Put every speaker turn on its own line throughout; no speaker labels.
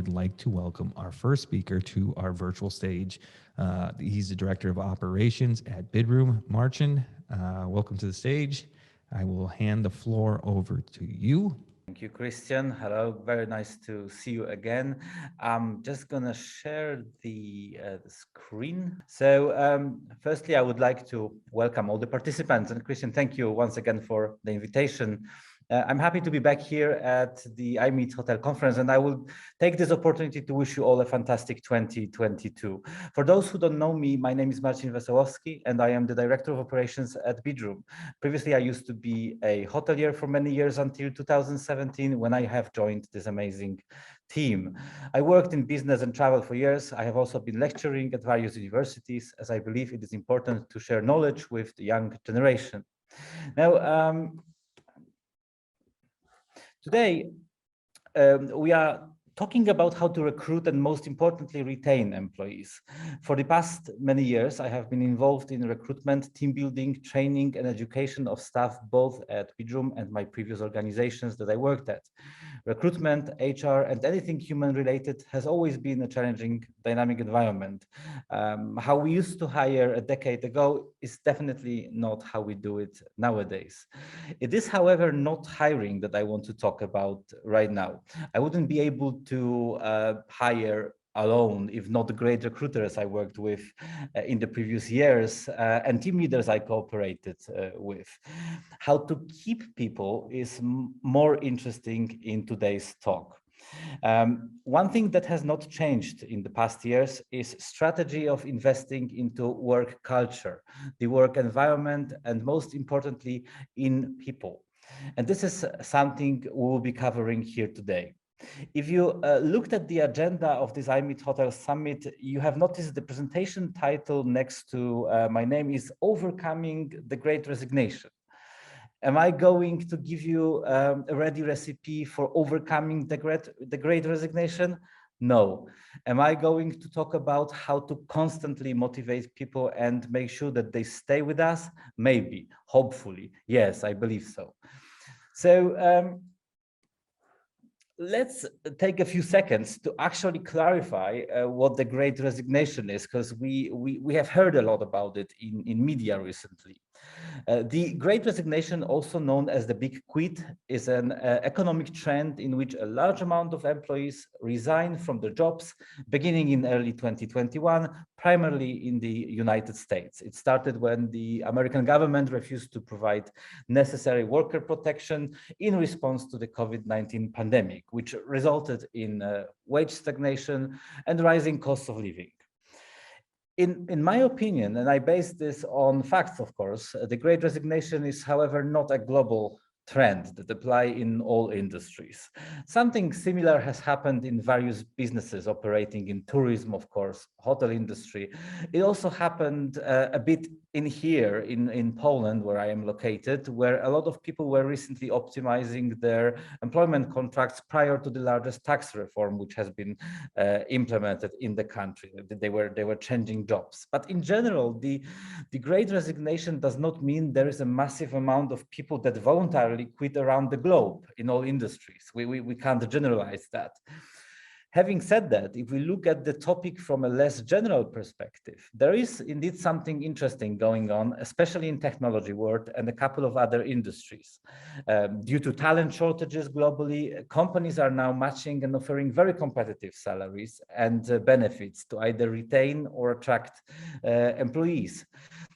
would like to welcome our first speaker to our virtual stage. He's the Director of Operations at Bidroom, Marcin. Welcome to the stage. I will hand the floor over to you.
Thank you, Christian. Hello, very nice to see you again. I'm just gonna share the screen. So firstly, I would like to welcome all the participants. And Christian, thank you once again for the invitation. I'm happy to be back here at the iMeet Hotel Conference, and I will take this opportunity to wish you all a fantastic 2022. For those who don't know me, my name is Marcin Wesolowski, and I am the Director of Operations at Bidroom. Previously, I used to be a hotelier for many years until 2017, when I have joined this amazing team. I worked in business and travel for years. I have also been lecturing at various universities, as I believe it is important to share knowledge with the young generation. Now, today, we are talking about how to recruit and, most importantly, retain employees. For the past many years, I have been involved in recruitment, team building, training, and education of staff, both at Bidroom and my previous organizations that I worked at. Recruitment, HR, and anything human-related has always been a challenging, dynamic environment. How we used to hire a decade ago is definitely not how we do it nowadays. It is, however, not hiring that I want to talk about right now. I wouldn't be able to hire alone, if not the great recruiters I worked with in the previous years and team leaders I cooperated with. How to keep people is more interesting in today's talk. One thing that has not changed in the past years is strategy of investing into work culture, the work environment, and most importantly, in people. And this is something we will be covering here today. If you looked at the agenda of this iMeet Hotel Summit, you have noticed the presentation title next to my name is Overcoming the Great Resignation. Am I going to give you a ready recipe for overcoming the great resignation? No. Am I going to talk about how to constantly motivate people and make sure that they stay with us? Maybe, hopefully. Yes, I believe so. So let's take a few seconds to actually clarify what the Great Resignation is, because we have heard a lot about it in media recently. The Great Resignation, also known as the Big Quit, is an economic trend in which a large amount of employees resign from their jobs beginning in early 2021, primarily in the United States. It started when the American government refused to provide necessary worker protection in response to the COVID-19 pandemic, which resulted in wage stagnation and rising costs of living. In my opinion, and I base this on facts, of course, the Great Resignation is, however, not a global trend that apply in all industries. Something similar has happened in various businesses operating in tourism, of course, hotel industry. It also happened a bit in here in Poland, where I am located, where a lot of people were recently optimizing their employment contracts prior to the largest tax reform, which has been implemented in the country. They were changing jobs. But in general, the Great Resignation does not mean there is a massive amount of people that voluntarily quit around the globe in all industries. We can't generalize that. Having said that, if we look at the topic from a less general perspective, there is indeed something interesting going on, especially in technology world and a couple of other industries. Due to talent shortages globally, companies are now matching and offering very competitive salaries and benefits to either retain or attract employees.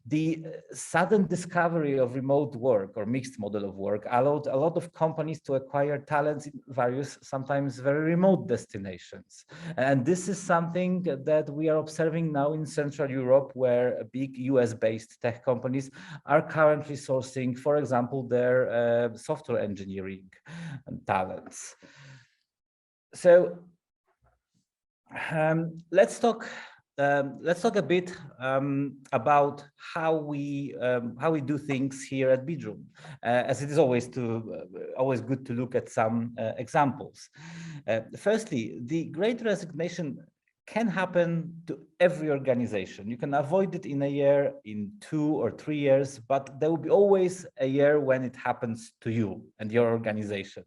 The sudden discovery of remote work or mixed model of work allowed a lot of companies to acquire talents in various, sometimes very remote destinations. And this is something that we are observing now in Central Europe, where big US-based tech companies are currently sourcing, for example, their software engineering talents. So let's talk a bit about how we do things here at Bidroom, as it is always good to look at some examples. Firstly, the Great Resignation can happen to every organization. You can avoid it in a year, in 2 or 3 years, but there will be always a year when it happens to you and your organization.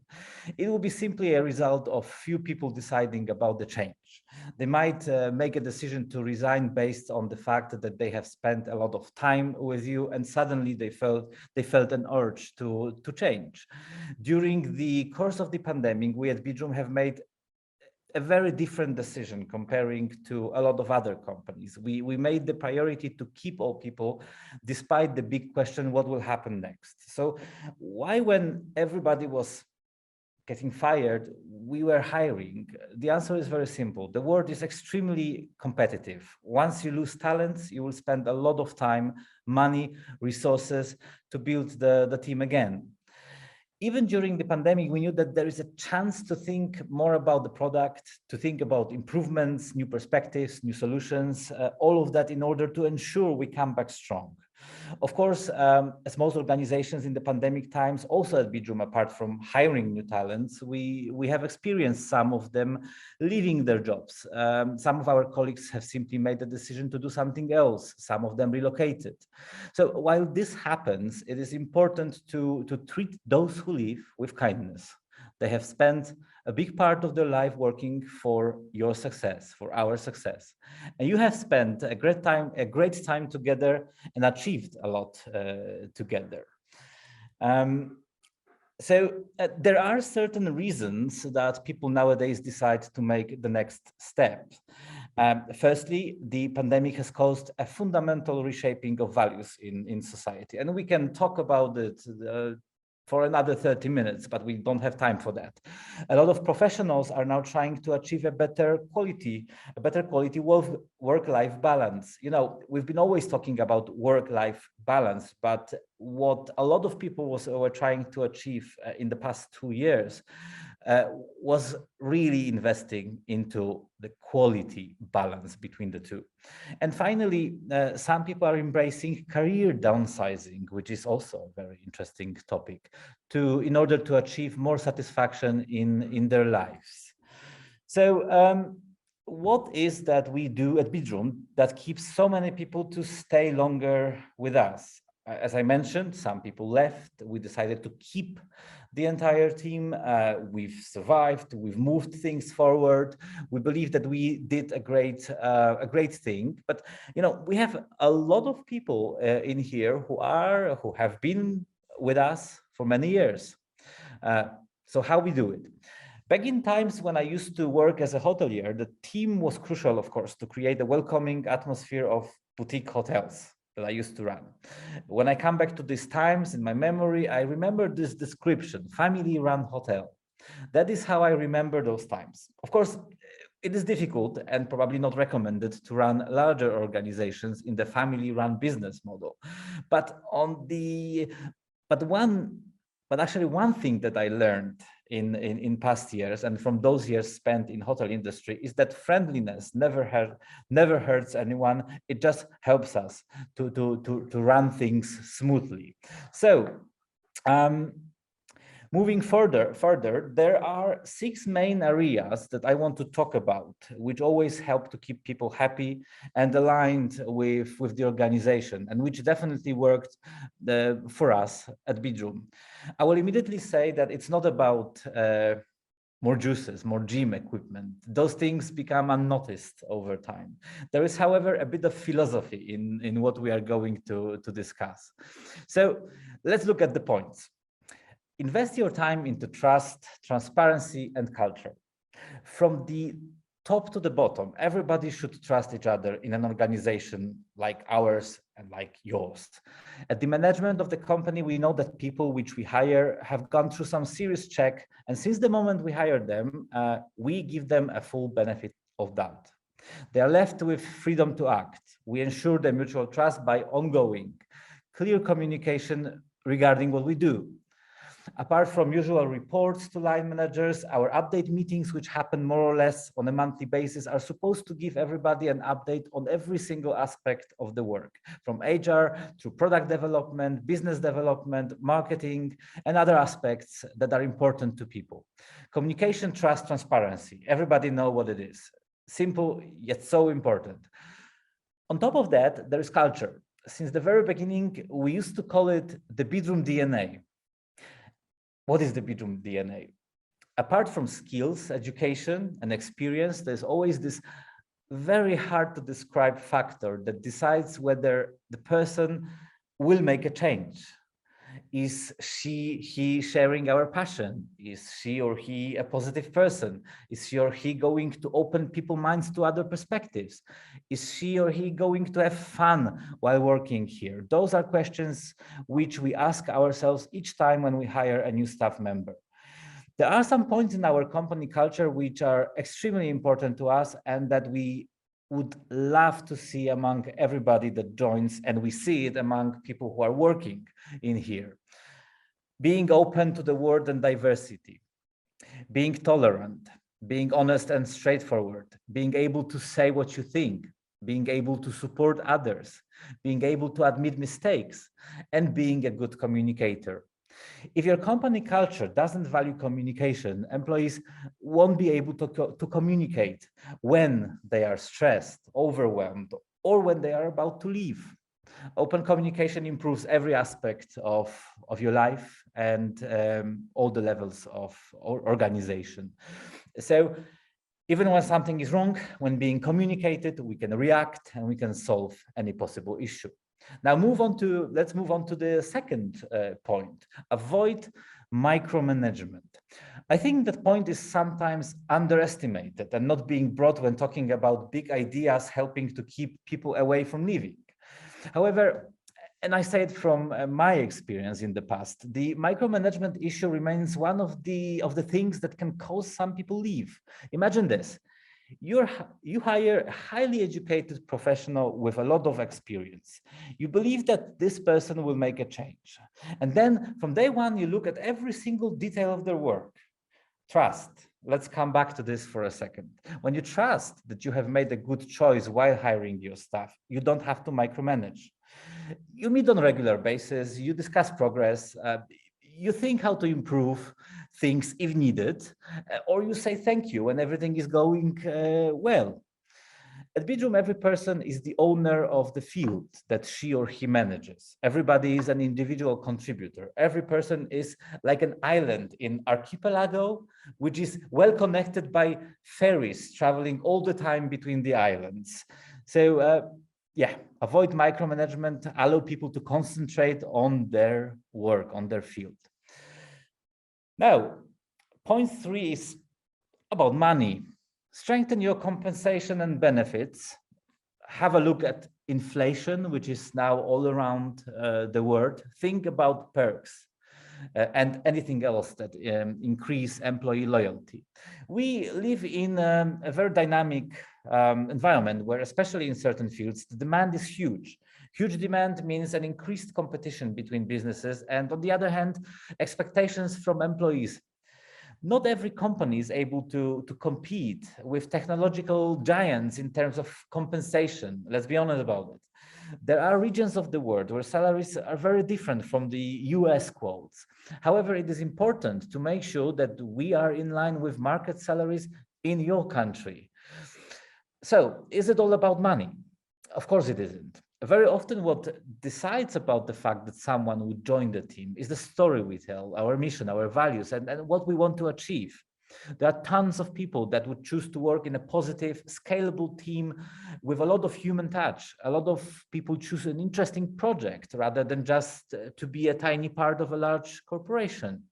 It will be simply a result of few people deciding about the change. They might make a decision to resign based on the fact that they have spent a lot of time with you, and suddenly they felt an urge to change. During the course of the pandemic, we at Bidroom have made a very different decision comparing to a lot of other companies. We made the priority to keep all people, despite the big question, what will happen next? So why, when everybody was getting fired, we were hiring? The answer is very simple. The world is extremely competitive. Once you lose talents, you will spend a lot of time, money, resources to build the team again. Even during the pandemic, we knew that there is a chance to think more about the product, to think about improvements, new perspectives, new solutions, all of that in order to ensure we come back strong. Of course, as most organizations in the pandemic times, also at Bidroom, apart from hiring new talents, we have experienced some of them leaving their jobs. Some of our colleagues have simply made the decision to do something else. Some of them relocated. So while this happens, it is important to treat those who leave with kindness. They have spent a big part of their life working for your success, for our success. And you have spent a great time together and achieved a lot together. So there are certain reasons that people nowadays decide to make the next step. Firstly, the pandemic has caused a fundamental reshaping of values in society. And we can talk about it for another 30 minutes, but we don't have time for that. A lot of professionals are now trying to achieve a better quality work-life balance. You know, we've been always talking about work-life balance, but what a lot of people were trying to achieve in the past 2 years was really investing into the quality balance between the two. And finally, some people are embracing career downsizing, which is also a very interesting topic, in order to achieve more satisfaction in their lives. So what is that we do at Bidroom that keeps so many people to stay longer with us? As I mentioned, some people left. We decided to keep the entire team. We've survived. We've moved things forward. We believe that we did a great thing. But you know, we have a lot of people in here who have been with us for many years. So how we do it? Back in times when I used to work as a hotelier, the team was crucial, of course, to create a welcoming atmosphere of boutique hotels that I used to run. When I come back to these times in my memory, I remember this description: family-run hotel. That is how I remember those times. Of course, it is difficult and probably not recommended to run larger organizations in the family-run business model. But actually one thing that I learned in past years, and from those years spent in hotel industry, is that friendliness never hurts anyone. It just helps us to run things smoothly. So moving further, there are 6 main areas that I want to talk about, which always help to keep people happy and aligned with the organization, and which definitely worked for us at Bidroom. I will immediately say that it's not about more juices, more gym equipment. Those things become unnoticed over time. There is, however, a bit of philosophy in what we are going to discuss. So let's look at the points. Invest your time into trust, transparency, and culture. From the top to the bottom, everybody should trust each other in an organization like ours and like yours. At the management of the company, we know that people which we hire have gone through some serious check, and since the moment we hire them, we give them a full benefit of doubt. They are left with freedom to act. We ensure the mutual trust by ongoing, clear communication regarding what we do. Apart from usual reports to line managers, our update meetings, which happen more or less on a monthly basis, are supposed to give everybody an update on every single aspect of the work, from HR to product development, business development, marketing, and other aspects that are important to people. Communication, trust, transparency. Everybody knows what it is. Simple, yet so important. On top of that, there is culture. Since the very beginning, we used to call it the Bidroom DNA. What is the Bidroom DNA? Apart from skills, education, and experience, there's always this very hard to describe factor that decides whether the person will make a change. Is he sharing our passion? Is she or he a positive person? Is she or he going to open people's minds to other perspectives? Is she or he going to have fun while working here? Those are questions which we ask ourselves each time when we hire a new staff member. There are some points in our company culture which are extremely important to us and that we would love to see among everybody that joins, and we see it among people who are working in here. Being open to the world and diversity, being tolerant, being honest and straightforward, being able to say what you think, being able to support others, being able to admit mistakes, and being a good communicator. If your company culture doesn't value communication, employees won't be able to communicate when they are stressed, overwhelmed, or when they are about to leave. Open communication improves every aspect of your life and all the levels of organization. So even when something is wrong, when being communicated, we can react and we can solve any possible issue. Now let's move on to the second point, avoid micromanagement. I think that point is sometimes underestimated and not being brought when talking about big ideas helping to keep people away from leaving. However, and I say it from my experience in the past, the micromanagement issue remains one of the things that can cause some people leave. Imagine this. You hire a highly educated professional with a lot of experience. You believe that this person will make a change. And then from day one, you look at every single detail of their work. Trust. Let's come back to this for a second. When you trust that you have made a good choice while hiring your staff, you don't have to micromanage. You meet on a regular basis, you discuss progress, you think how to improve things if needed, or you say thank you when everything is going well. At Bidroom, every person is the owner of the field that she or he manages. Everybody is an individual contributor. Every person is like an island in archipelago, which is well connected by ferries traveling all the time between the islands. So yeah, avoid micromanagement, allow people to concentrate on their work, on their field. Now, point 3 is about money. Strengthen your compensation and benefits. Have a look at inflation, which is now all around the world. Think about perks and anything else that increase employee loyalty. We live in a very dynamic environment where, especially in certain fields, the demand is huge. Huge demand means an increased competition between businesses, and on the other hand, expectations from employees. Not every company is able to compete with technological giants in terms of compensation. Let's be honest about it. There are regions of the world where salaries are very different from the US quotes. However, it is important to make sure that we are in line with market salaries in your country. So, is it all about money? Of course it isn't. Very often what decides about the fact that someone would join the team is the story we tell, our mission, our values, and what we want to achieve. There are tons of people that would choose to work in a positive, scalable team with a lot of human touch. A lot of people choose an interesting project rather than just to be a tiny part of a large corporation.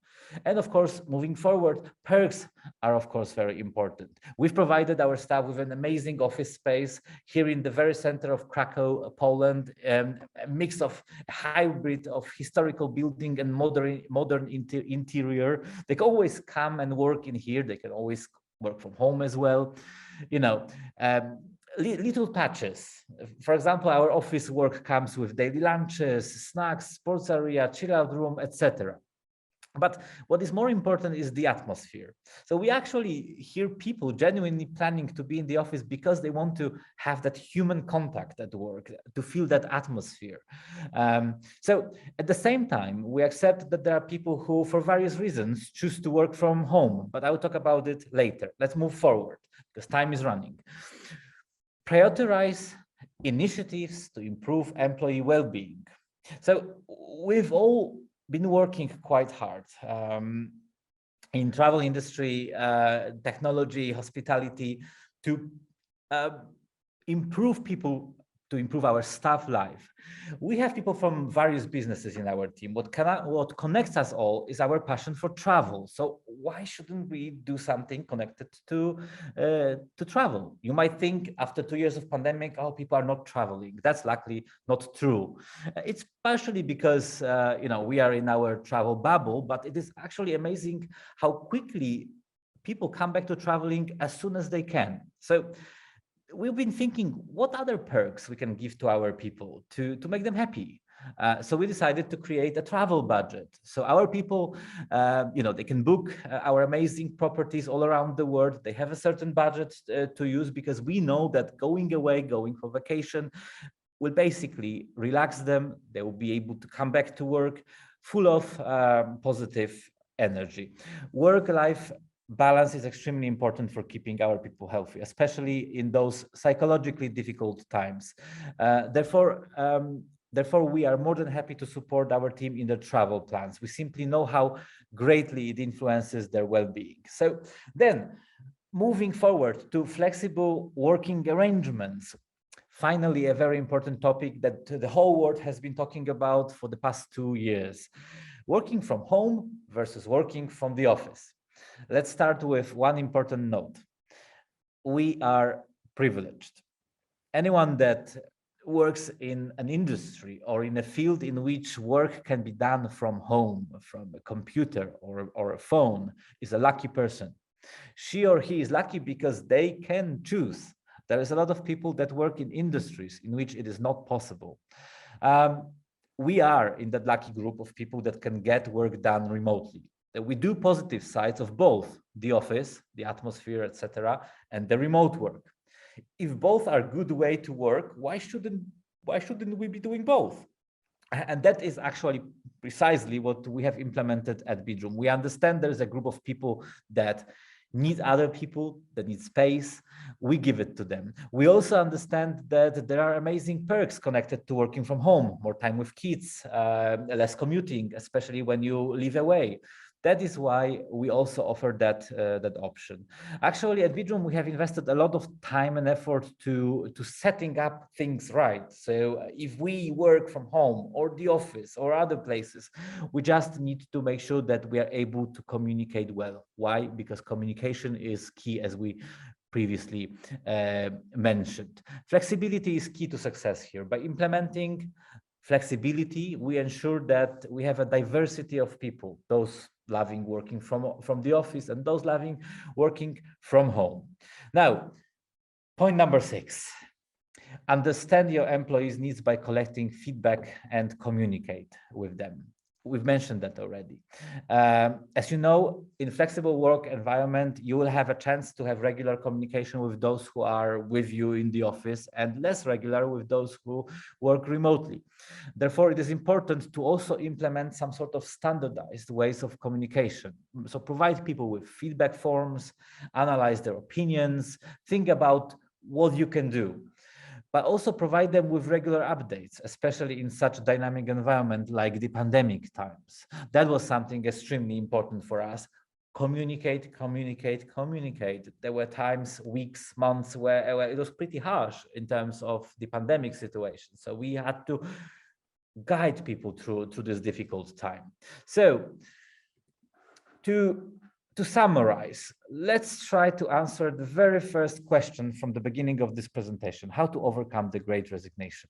And of course, moving forward, perks are of course very important. We've provided our staff with an amazing office space here in the very center of Krakow, Poland, a mix of hybrid of historical building and modern interior. They can always come and work in here. They can always work from home as well. You know, little touches. For example, our office work comes with daily lunches, snacks, sports area, chill out room, etc. But what is more important is the atmosphere. So we actually hear people genuinely planning to be in the office because they want to have that human contact at work, to feel that atmosphere. So at the same time, we accept that there are people who, for various reasons, choose to work from home, but I will talk about it later. Let's move forward because time is running. Prioritize initiatives to improve employee well-being. So we've all been working quite hard in travel industry, technology, hospitality, to improve our staff life. We have people from various businesses in our team. What connects us all is our passion for travel. So why shouldn't we do something connected to travel? You might think after 2 years of pandemic, oh, people are not traveling. That's likely not true. It's partially because we are in our travel bubble, but it is actually amazing how quickly people come back to traveling as soon as they can. So we've been thinking what other perks we can give to our people to make them happy. So we decided to create a travel budget. So our people, they can book our amazing properties all around the world. They have a certain budget to use because we know that going away, going for vacation will basically relax them. They will be able to come back to work full of positive energy. Work-life balance is extremely important for keeping our people healthy, especially in those psychologically difficult times. Therefore, we are more than happy to support our team in their travel plans. We simply know how greatly it influences their well-being. So then, moving forward to flexible working arrangements. Finally, a very important topic that the whole world has been talking about for the past 2 years. Working from home versus working from the office. Let's start with one important note. We are privileged. Anyone that works in an industry or in a field in which work can be done from home, from a computer or a phone, is a lucky person. She or he is lucky because they can choose. There is a lot of people that work in industries in which it is not possible. We are in that lucky group of people that can get work done remotely. We do positive sides of both the office, the atmosphere, etc., and the remote work. If both are good way to work, why shouldn't we be doing both? And that is actually precisely what we have implemented at Bidroom. We understand there is a group of people that need other people, that need space. We give it to them. We also understand that there are amazing perks connected to working from home, more time with kids, less commuting, especially when you live away. That is why we also offer that option. Actually, at Bidroom, we have invested a lot of time and effort to setting up things right. So if we work from home or the office or other places, we just need to make sure that we are able to communicate well. Why? Because communication is key, as we previously mentioned. Flexibility is key to success here. By implementing flexibility, we ensure that we have a diversity of people, those loving working from the office and those loving working from home. Now, point number 6, understand your employees' needs by collecting feedback and communicate with them. We've mentioned that already. As you know, in flexible work environment, you will have a chance to have regular communication with those who are with you in the office and less regular with those who work remotely. Therefore, it is important to also implement some sort of standardized ways of communication. So provide people with feedback forms, analyze their opinions, think about what you can do, but also provide them with regular updates, especially in such a dynamic environment like the pandemic times. That was something extremely important for us. Communicate, communicate, communicate. There were times, weeks, months where it was pretty harsh in terms of the pandemic situation. So we had to guide people through this difficult time. So to summarize, let's try to answer the very first question from the beginning of this presentation: how to overcome the Great Resignation.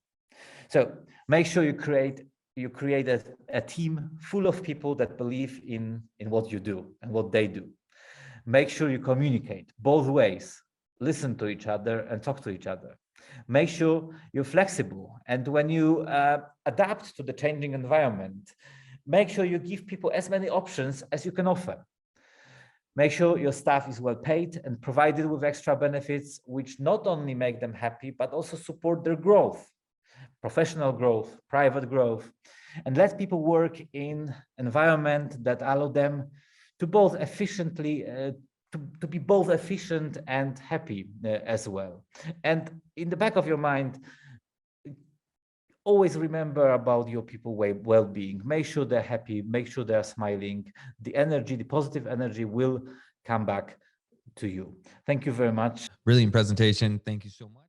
So make sure you create a team full of people that believe in what you do and what they do. Make sure you communicate both ways, listen to each other and talk to each other. Make sure you're flexible, and when you adapt to the changing environment, make sure you give people as many options as you can offer. Make sure your staff is well paid and provided with extra benefits, which not only make them happy, but also support their growth, professional growth, private growth, and let people work in environment that allow them to both efficiently to be both efficient and happy as well. And in the back of your mind, always remember about your people well-being. Make sure they're happy, make sure they're smiling. The energy, the positive energy will come back to you. Thank you very much.
Brilliant presentation. Thank you so much.